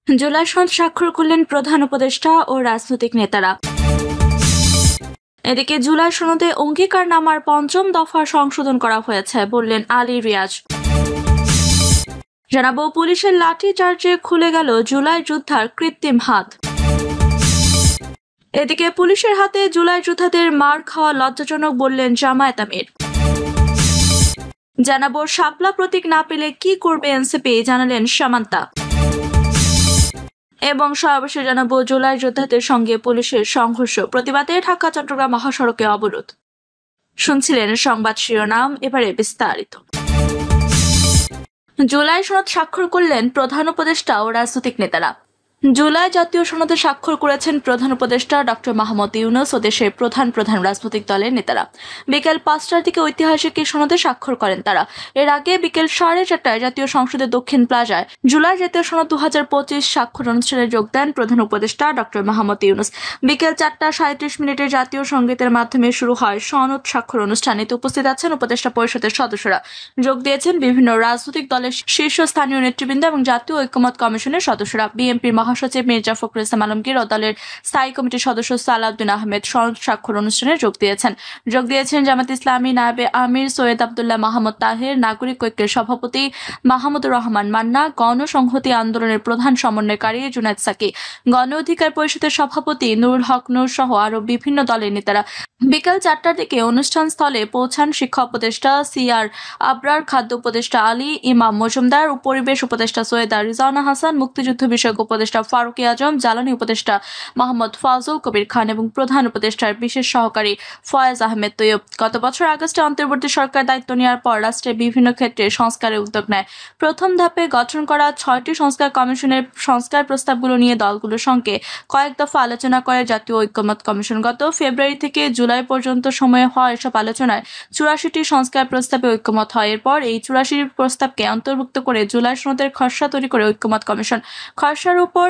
জুলাই সনদ স্বাক্ষর করলেন প্রধান উপদেষ্টা ও রাজনৈতিক নেতারা। এদিকে জুলাই সনদে অঙ্গীকারনামার ৫ম দফা সংশোধন করা হয়েছে বললেন আলী রিয়াজ। জানাবো পুলিশের লাঠি চার্জে খুলে গেল জুলাই যোদ্ধার কৃত্রিম হাত। এদিকে পুলিশের হাতে জুলাই যোদ্ধাদের মার খাওয়া লজ্জাজনক বললেন জামায়াত আমির। জানাবো শাপলা প্রতীক না পেলে কি করবে এনসিপি, জানালেন সামান্তা। এবং সর্বশেষ জানাবো জুলাই যোদ্ধাদের সঙ্গে পুলিশের সংঘর্ষ, প্রতিবাদে ঢাকা চট্টগ্রাম মহাসড়কে অবরোধ। শুনছিলেন সংবাদ শিরোনাম, এবারে বিস্তারিত। জুলাই সনদ স্বাক্ষর করলেন প্রধান উপদেষ্টা ও রাজনৈতিক নেতারা। জুলাই জাতীয় সনদে স্বাক্ষর করেছেন প্রধান উপদেষ্টা ডক্টর মোহাম্মদ ইউনূস ও দেশের প্রধান রাজনৈতিক দলের নেতারা। বিকেল ৫টার দিকে ঐতিহাসিক এই সনদে স্বাক্ষর করেন তারা। এর আগে বিকেল 4:30টায় জাতীয় সংসদের দক্ষিণ প্লাজায় জুলাই জাতীয় সনদ 2025 স্বাক্ষর অনুষ্ঠানে যোগ দেন প্রধান উপদেষ্টা ডক্টর মোহাম্মদ ইউনূস। বিকেল 4:37 জাতীয় সংগীতের মাধ্যমে শুরু হয় সনদ স্বাক্ষর অনুষ্ঠান। এতে উপস্থিত আছেন উপদেষ্টা পরিষদের সদস্যরা। যোগ দিয়েছেন বিভিন্ন রাজনৈতিক দলের শীর্ষস্থানীয় নেতৃবৃন্দ এবং জাতীয় ঐকমত্য কমিশনের সদস্যরা। বিএনপির মহাসচিব মির্জা ফখরুল ইসলাম আলমগীর ও দলের স্থায়ী কমিটির সদস্য সালাউদ্দিন আহমেদ সনদ স্বাক্ষর অনুষ্ঠানে যোগ দিয়েছেন জামায়াত ইসলামী নায়েবে আমির সৈয়দ আব্দুল্লাহ মাহমুদ তাহের, নাগরিক ঐক্যের সভাপতি মাহমুদুর রহমান মান্না, গণসংহতি আন্দোলনের প্রধান সমন্বয়কারী জুনায়েদ সাকি, গণ অধিকার পরিষদের সভাপতি নুরুল হক নূর সহ আরো বিভিন্ন দলের নেতারা। বিকেল 4টার দিকে অনুষ্ঠান স্থলে পৌঁছান শিক্ষা উপদেষ্টা সিআর আবরার, খাদ্য উপদেষ্টা আলী ইমাম মজুমদার, পরিবেশ উপদেষ্টা সৈয়দা রিজওয়ানা হাসান, মুক্তিযুদ্ধ বিষয়ক উপদেষ্টা ফারুকী আজম, জ্বালানি উপদেষ্টা মোহাম্মদ ফাজল কবির খান এবং প্রধান উপদেষ্টার বিশেষ সহকারী ফয়েজ আহমেদ তৈয়ব। গত বছর আগস্টে অন্তর্বর্তী সরকার দায়িত্ব নেওয়ার পর রাষ্ট্রের বিভিন্ন ক্ষেত্রে সংস্কারের উদ্যোগ নেয়। প্রথম ধাপে গঠন করা 6টি সংস্কার কমিশনের সংস্কার প্রস্তাবগুলো নিয়ে দলগুলোর সঙ্গে কয়েক দফা আলোচনা করে জাতীয় ঐকমত্য কমিশন। গত ফেব্রুয়ারি থেকে জুলাই পর্যন্ত সময়ে হওয়া এসব আলোচনায় 84টি সংস্কার প্রস্তাবে ঐকমত হয়। এরপর এই 84 প্রস্তাবকে অন্তর্ভুক্ত করে জুলাই সনদের খসড়া তৈরি করে ঐকমত্য কমিশন। খসড়ার উপর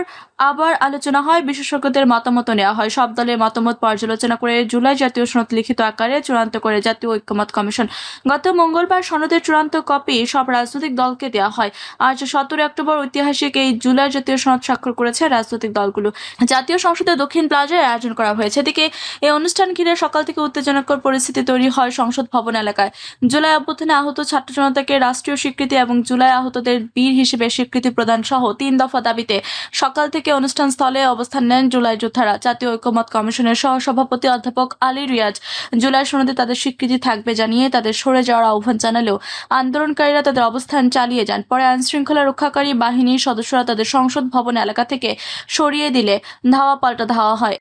আবার আলোচনা হয়, বিশেষজ্ঞদের মতামত নেওয়া হয়। সব দলের মতামত পর্যালোচনা করে জুলাই জাতীয় সনদ লিখিত আকারে চূড়ান্ত করে জাতীয় ঐকমত্য কমিশন। গত মঙ্গলবার সনদের চূড়ান্ত কপি সব রাজনৈতিক দলকে দেওয়া হয়। আজ 17 অক্টোবর ঐতিহাসিক এই জুলাই জাতীয় সনদ স্বাক্ষর করেছে রাজনৈতিক দলগুলো। জাতীয় সংসদের দক্ষিণ প্লাজায় আয়োজন করা হয়েছে। এদিকে এই অনুষ্ঠান ঘিরে সকাল থেকে উত্তেজনাকর পরিস্থিতি তৈরি হয় সংসদ ভবন এলাকায়। জুলাই অভ্যুত্থানে আহত ছাত্র জনতাকে রাষ্ট্রীয় স্বীকৃতি এবং জুলাই আহতদের বীর হিসেবে স্বীকৃতি প্রদান সহ 3 দফা দাবিতে সকাল থেকে অনুষ্ঠান স্থলে অবস্থান নেন জুলাই যোদ্ধারা। জাতীয় ঐকমত্য কমিশনের সহসভাপতি অধ্যাপক আলী রিয়াজ জুলাই সনদে তাদের স্বীকৃতি থাকবে জানিয়ে তাদের সরে যাওয়ার আহ্বান জানালেও আন্দোলনকারীরা তাদের অবস্থান চালিয়ে যান। পরে আইনশৃঙ্খলা রক্ষাকারী বাহিনীর সদস্যরা তাদের সংসদ ভবন এলাকা থেকে সরিয়ে দিলে ধাওয়া পাল্টা ধাওয়া হয়।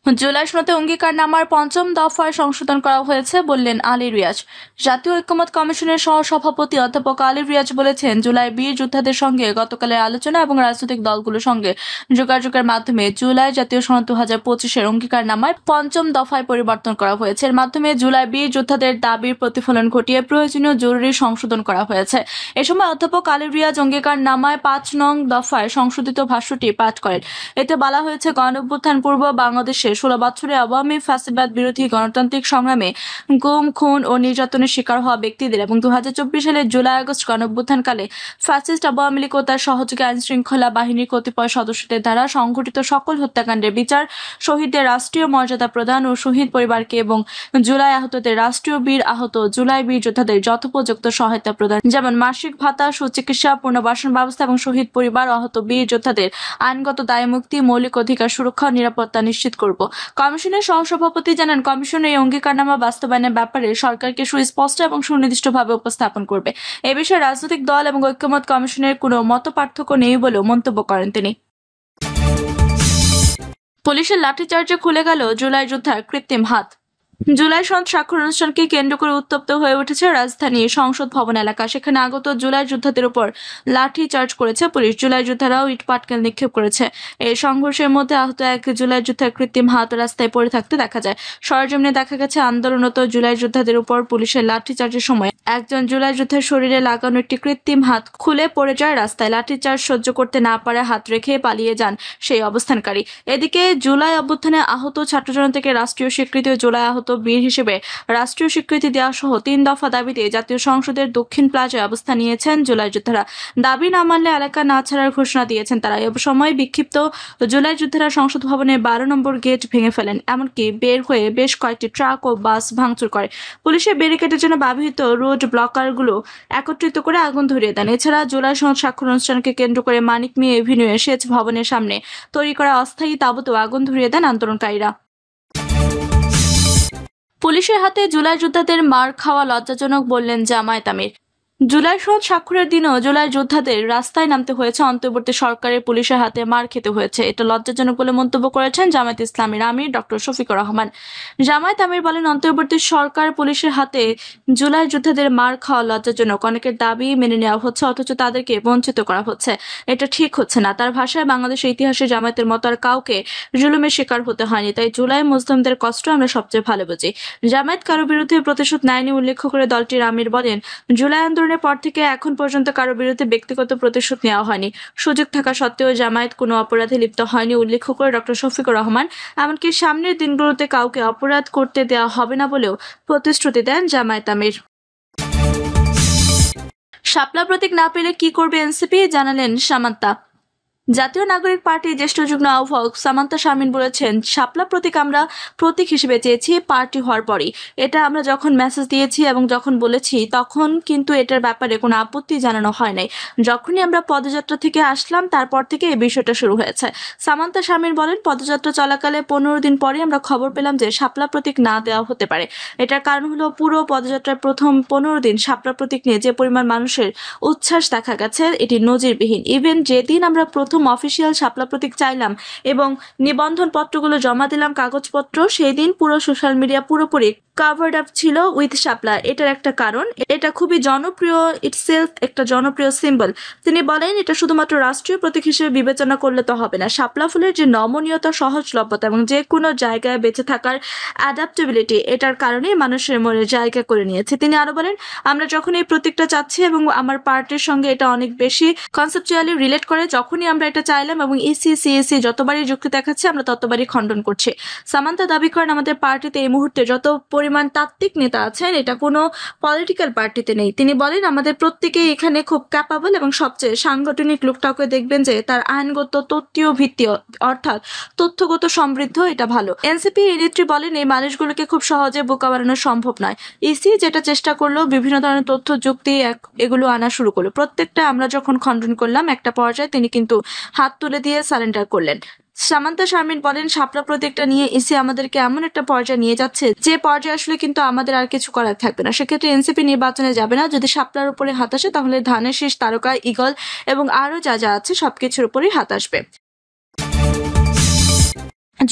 জুলাই সনদে অঙ্গীকারনামার 5ম দফায় সংশোধন করা হয়েছে বললেন আলী রিয়াজ। জাতীয় ঐকমত্য কমিশনের সহসভাপতি অধ্যাপক আলী রিয়াজ বলেছেন, জুলাই বীর যোদ্ধাদের সঙ্গে গতকালের আলোচনা এবং রাজনৈতিক দলগুলোর সঙ্গে যোগাযোগের মাধ্যমে জুলাই জাতীয় সনদ 2025-এর অঙ্গীকারনামায় 5ম দফায় পরিবর্তন করা হয়েছে। এর মাধ্যমে জুলাই বীর যোদ্ধাদের দাবির প্রতিফলন ঘটিয়ে প্রয়োজনীয় জরুরি সংশোধন করা হয়েছে। এ সময় অধ্যাপক আলী রিয়াজ অঙ্গীকারনামায় 5 নং দফায় সংশোধিত ভাষ্যটি পাঠ করেন। এতে বলা হয়েছে, গণঅভ্যুত্থান পূর্ব বাংলাদেশে 16 বছরে আওয়ামী ফ্যাসিবাদ বিরোধী গণতান্ত্রিক সংগ্রামে গুম, খুন ও নির্যাতনের শিকার হওয়া ব্যক্তিদের এবং 2024 সালের জুলাই আগস্ট গণঅভ্যুত্থানকালে ফ্যাসিস্ট আওয়ামী লীগ ও তার সহযোগী আইনশৃঙ্খলা বাহিনীর কতিপয় সদস্যদের দ্বারা সংঘটিত সকল হত্যাকাণ্ডের বিচার, শহীদদের রাষ্ট্রীয় মর্যাদা প্রদান ও শহীদ পরিবারকে এবং জুলাই আহতদের রাষ্ট্রীয় বীর আহত জুলাই বীর যোদ্ধাদের যথোপযুক্ত সহায়তা প্রদান, যেমন মাসিক ভাতা, সুচিকিৎসা, পুনর্বাসন ব্যবস্থা এবং শহীদ পরিবার আহত বীর যোদ্ধাদের আইনগত দায়মুক্তি, মৌলিক অধিকার সুরক্ষা ও নিরাপত্তা নিশ্চিত করব। কমিশনের সহসভাপতি জানান, কমিশন এই অঙ্গীকারনামা বাস্তবায়নের ব্যাপারে সরকারকে সুস্পষ্ট এবং সুনির্দিষ্টভাবে উপস্থাপন করবে। এ বিষয়ে রাজনৈতিক দল এবং ঐকমত্য কমিশনের কোনো মতপার্থক্য নেই বলেও মন্তব্য করেন তিনি। পুলিশের লাঠিচার্জে খুলে গেল জুলাই যোদ্ধার কৃত্রিম হাত। জুলাই সনদ স্বাক্ষর অনুষ্ঠানকে কেন্দ্র করে উত্তপ্ত হয়ে উঠেছে রাজধানীর সংসদ ভবন এলাকা। সেখানে আগত জুলাই যোদ্ধাদের উপর লাঠি চার্জ করেছে পুলিশ। জুলাই যোদ্ধারাও ইট পাটকেল নিক্ষেপ করেছে। এই সংঘর্ষের মধ্যে আহত এক জুলাই যোদ্ধার কৃত্রিম হাত রাস্তায় পড়ে থাকতে দেখা যায়। সরেজমিনে দেখা গেছে, আন্দোলনরত জুলাই যোদ্ধাদের উপর পুলিশের লাঠি চার্জের সময় একজন জুলাই যোদ্ধার শরীরে লাগানো একটি কৃত্রিম হাত খুলে পড়ে যায় রাস্তায়। লাঠি চার্জ সহ্য করতে না পারে হাত রেখে পালিয়ে যান সেই অবস্থানকারী। এদিকে জুলাই অভ্যুত্থানে আহত ছাত্র জনতাকে রাষ্ট্রীয় স্বীকৃতি ও জুলাই আহত আহত বীর হিসেবে রাষ্ট্রীয় স্বীকৃতি দেওয়া সহ 3 দফা দাবিতে জাতীয় সংসদের দক্ষিণ প্লাজায় অবস্থান নিয়েছেন জুলাই যোদ্ধারা। দাবি না মানলে এলাকা না ছাড়ার ঘোষণা দিয়েছেন তারা। এ সময় বিক্ষিপ্ত জুলাই যোদ্ধারা সংসদ ভবনের 12 নম্বর গেট ভেঙে ফেলেন, এমনকি বের হয়ে বেশ কয়েকটি ট্রাক ও বাস ভাঙচুর করে। পুলিশের ব্যারিকেডের জন্য ব্যবহৃত রোড ব্লকারগুলো একত্রিত করে আগুন ধরিয়ে দেন। এছাড়া জুলাই সনদ স্বাক্ষর অনুষ্ঠানকে কেন্দ্র করে মানিক মিয়া এভিনিউ সেচ ভবনের সামনে তৈরি করা অস্থায়ী তাঁবুতেও আগুন ধরিয়ে দেন আন্দোলনকারীরা। পুলিশের হাতে জুলাই যোদ্ধাদের মার খাওয়া লজ্জাজনক বললেন জামায়াত আমির। জুলাই সনদ স্বাক্ষরের দিনও জুলাই যোদ্ধাদের রাস্তায় নামতে হয়েছে, অন্তর্বর্তী সরকারের পুলিশের হাতে মার খেতে হয়েছে। এটা লজ্জাজনক বলে মন্তব্য করেছেন জামায়াত ইসলামীর আমির ডক্টর শফিকুর রহমান। জামায়াত আমির বলেন, অন্তর্বর্তী সরকার পুলিশের হাতে জুলাই যোদ্ধাদের মার খাওয়া লজ্জাজনক। অনেকের দাবি মেনে নেওয়া হচ্ছে অথচ তাদেরকে বঞ্চিত করা হচ্ছে, এটা ঠিক হচ্ছে না। তার ভাষায়, বাংলাদেশের ইতিহাসে জামায়াতের মতো আর কাউকে জুলুমের শিকার হতে হয়নি, তাই জুলাই মুসলিমদের কষ্ট আমরা সবচেয়ে ভালো বুঝি। জামায়াত কারো বিরুদ্ধে প্রতিশোধ নেয়নি উল্লেখ করে দলটির আমির বলেন, জুলাই আন্দোলনের পর থেকে এখন পর্যন্ত কারো বিরুদ্ধে ব্যক্তিগত প্রতিশোধ নেওয়া হয়নি। সুযোগ থাকা সত্ত্বেও জামায়াত কোনো অপরাধে লিপ্ত হয়নি উল্লেখ করে ডক্টর শফিকুর রহমান এমনকি সামনের দিনগুলোতে কাউকে অপরাধ করতে দেওয়া হবে না বলেও প্রতিশ্রুতি দেন জামায়াত আমির। শাপলা প্রতীক না পেলে কি করবে এনসিপি, জানালেন সামান্তা। জাতীয় নাগরিক পার্টির জ্যেষ্ঠ যুগ্ম আহ্বায়ক সামান্তা শারমিন বলেছেন, শাপলা প্রতীক আমরা প্রতীক হিসেবে চেয়েছি পার্টি হওয়ার পরই। এটা আমরা যখন মেসেজ দিয়েছি এবং যখন বলেছি তখন কিন্তু এটার ব্যাপারে কোনো আপত্তি জানানো হয় নাই। যখনই আমরা পদযাত্রা থেকে আসলাম তারপর থেকে এই বিষয়টা শুরু হয়েছে। সামান্তা শারমিন বলেন, পদযাত্রা চলাকালে 15 দিন পরে আমরা খবর পেলাম যে শাপলা প্রতীক না দেওয়া হতে পারে। এটার কারণ হলো পুরো পদযাত্রার প্রথম 15 দিন শাপলা প্রতীক নিয়ে যে পরিমাণ মানুষের উচ্ছ্বাস দেখা গেছে এটি নজিরবিহীন। ইভেন যেদিন আমরা প্রথম অফিসিয়াল শাপলা প্রতীক চাইলাম এবং নিবন্ধন পত্রগুলো জমা দিলাম কাগজপত্র, সেই দিন পুরো সোশ্যাল মিডিয়া পুরোপুরি কাভার্ড আপ ছিল উইথ শাপলা। এটার একটা কারণ, এটা খুবই জনপ্রিয়, ইটসেলফ একটা জনপ্রিয় সিম্বল। তিনি বলেন, এটা শুধুমাত্র রাষ্ট্রীয় প্রতীক হিসেবে বিবেচনা করলে তো হবে না। শাপলা ফুলের যে নমনীয়তা, সহজলভ্যতা এবং যে কোনো জায়গায় বেঁচে থাকার অ্যাডাপ্টেবিলিটি, এটার কারণে মানুষের মনে জায়গা করে নিয়েছে। তিনি আরো বলেন, আমরা যখন এই প্রতীকটা চাচ্ছি এবং আমার পার্টির সঙ্গে এটা অনেক বেশি কনসেপচুয়ালি রিলেট করে, যখনই আমরা এটা চাইলাম এবং ইসি সিএসি যতবারই যুক্তি দেখাচ্ছে আমরা ততবারই খণ্ডন করছি। সামান্তা দাবি করেন, আমাদের পার্টিতে এই মুহূর্তে যত পরিমাণ তাত্ত্বিক নেতা আছেন এটা কোনো পলিটিক্যাল পার্টিতে নেই। তিনি বলেন, আমাদের প্রত্যেকেই এখানে খুব ক্যাপাবল এবং সবচেয়ে সাংগঠনিক লোকটাকে দেখবেন যে তার আইনগত তত্ত্বীয় ভিত্তি অর্থাৎ তথ্যগত সমৃদ্ধ, এটা ভালো। এনসিপি নেত্রী বলেন, এই মানুষগুলোকে খুব সহজে বোকা বানানো সম্ভব নয়। ইসি যেটা চেষ্টা করলো বিভিন্ন ধরনের তথ্য যুক্তি এগুলো আনা শুরু করলো, প্রত্যেকটা আমরা যখন খণ্ডন করলাম একটা পর্যায়ে তিনি কিন্তু হাত তুলে দিয়ে সারেন্ডার করলেন। সামান্তা শারমিন বলেন, শাপলা প্রতীকটা নিয়ে ইসি আমাদেরকে এমন একটা পর্যায়ে নিয়ে যাচ্ছে যে পর্যায়ে আসলে কিন্তু আমাদের আর কিছু করার থাকবে না। সেক্ষেত্রে এনসিপি নির্বাচনে যাবে না। যদি শাপলার উপরে হাত আসে তাহলে ধানের শীষ, তারকা, ঈগল এবং আরো যা যা আছে সবকিছুর উপরেই হাত আসবে।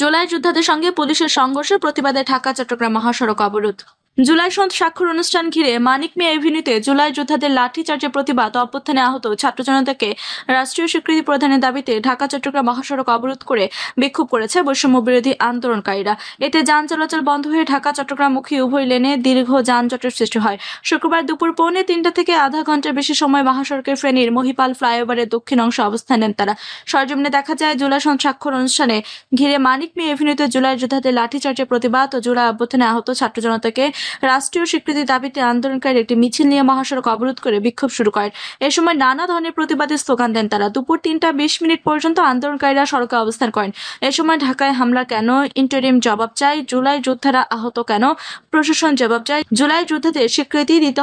জুলাই যোদ্ধাদের সঙ্গে পুলিশের সংঘর্ষের প্রতিবাদে ঢাকা চট্টগ্রাম মহাসড়ক অবরোধ। জুলাই সনদ স্বাক্ষর অনুষ্ঠান ঘিরে মানিক মিয়া এভিনিউতে জুলাই যোদ্ধাদের লাঠিচার্জের প্রতিবাদ অভ্যুত্থানে আহত ছাত্র জনতাকে রাষ্ট্রীয় স্বীকৃতি প্রদানের দাবিতে ঢাকা চট্টগ্রাম মহাসড়ক অবরোধ করে বিক্ষোভ করেছে বৈষম্য বিরোধী আন্দোলনকারীরা। এতে যান চলাচল বন্ধ হয়ে ঢাকা চট্টগ্রামমুখী উভয় লেনে দীর্ঘ যানজটের সৃষ্টি হয়। শুক্রবার দুপুর 3:45 থেকে আধা ঘন্টার বেশি সময় মহাসড়কের ফেনীর মহিপাল ফ্লাইওভারের দক্ষিণ অংশে অবস্থান নেন তারা। সরজমিনে দেখা যায়, জুলাই সনদ স্বাক্ষর অনুষ্ঠানে ঘিরে মানিক মিয়া এভিনিউতে জুলাই যোদ্ধাদের লাঠিচার্জের প্রতিবাদ ও জুলাই অভ্যুত্থানে আহত ছাত্র জনতাকে রাষ্ট্রীয় স্বীকৃতির দাবিতে আন্দোলনকারী একটি মিছিল নিয়ে মহাসড়ক অবরোধ করে বিক্ষোভ শুরু করেন। এ সময় নানা ধরনের প্রতিবাদের স্লোগান দেন তারা। দুপুর 3:20 পর্যন্ত আন্দোলনকারীরা সড়কে অবস্থান করেন। এ সময় ঢাকায় হামলা কেন, ইন্টারিম জবাব চাই, জুলাই যোদ্ধারা আহত কেন, প্রশাসন জবাব চাই, জুলাই যোদ্ধাদের স্বীকৃতি দিতে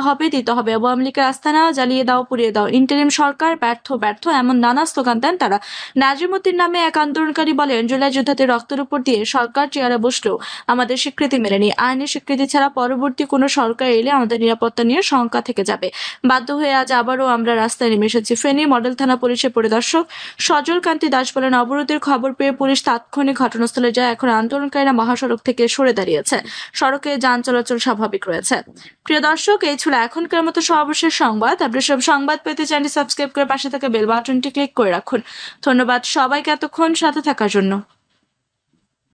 হবে আওয়ামী লীগের আস্তানা জ্বালিয়ে দাও, পুড়িয়ে দাও, ইন্টারিম সরকার ব্যর্থ এমন নানা স্লোগান দেন তারা। নাজিমুদ্দিন নামে এক আন্দোলনকারী বলেন, জুলাই যোদ্ধাদের রক্তের উপর দিয়ে সরকার চেয়ারে বসলেও আমাদের স্বীকৃতি মেলেনি। আইনের স্বীকৃতি ছাড়া পরবর্তী কোনো সরকার এলে আমাদের নিরাপত্তা নিয়ে শঙ্কা থেকে যাবে। বাধ্য হয়ে আজ আবারও আমরা রাস্তায় নেমে এসেছি। ফেনী মডেল থানা পুলিশের পরিদর্শক সজল কান্তি দাস বলেন, অবরোধের খবর পেয়ে পুলিশ তাৎক্ষণিক ঘটনাস্থলে যায়। এখন আন্দোলনকারীরা মহাসড়ক থেকে সরে দাঁড়িয়েছে, সড়কে যান চলাচল স্বাভাবিক রয়েছে। প্রিয় দর্শক, এই ছিল এখনকার মতো সর্বশেষ সংবাদ। আপনি সব সংবাদ পেতে চ্যানেলটি সাবস্ক্রাইব করে পাশে থাকা বেল বাটনটি ক্লিক করে রাখুন। ধন্যবাদ সবাইকে এতক্ষণ সাথে থাকার জন্য।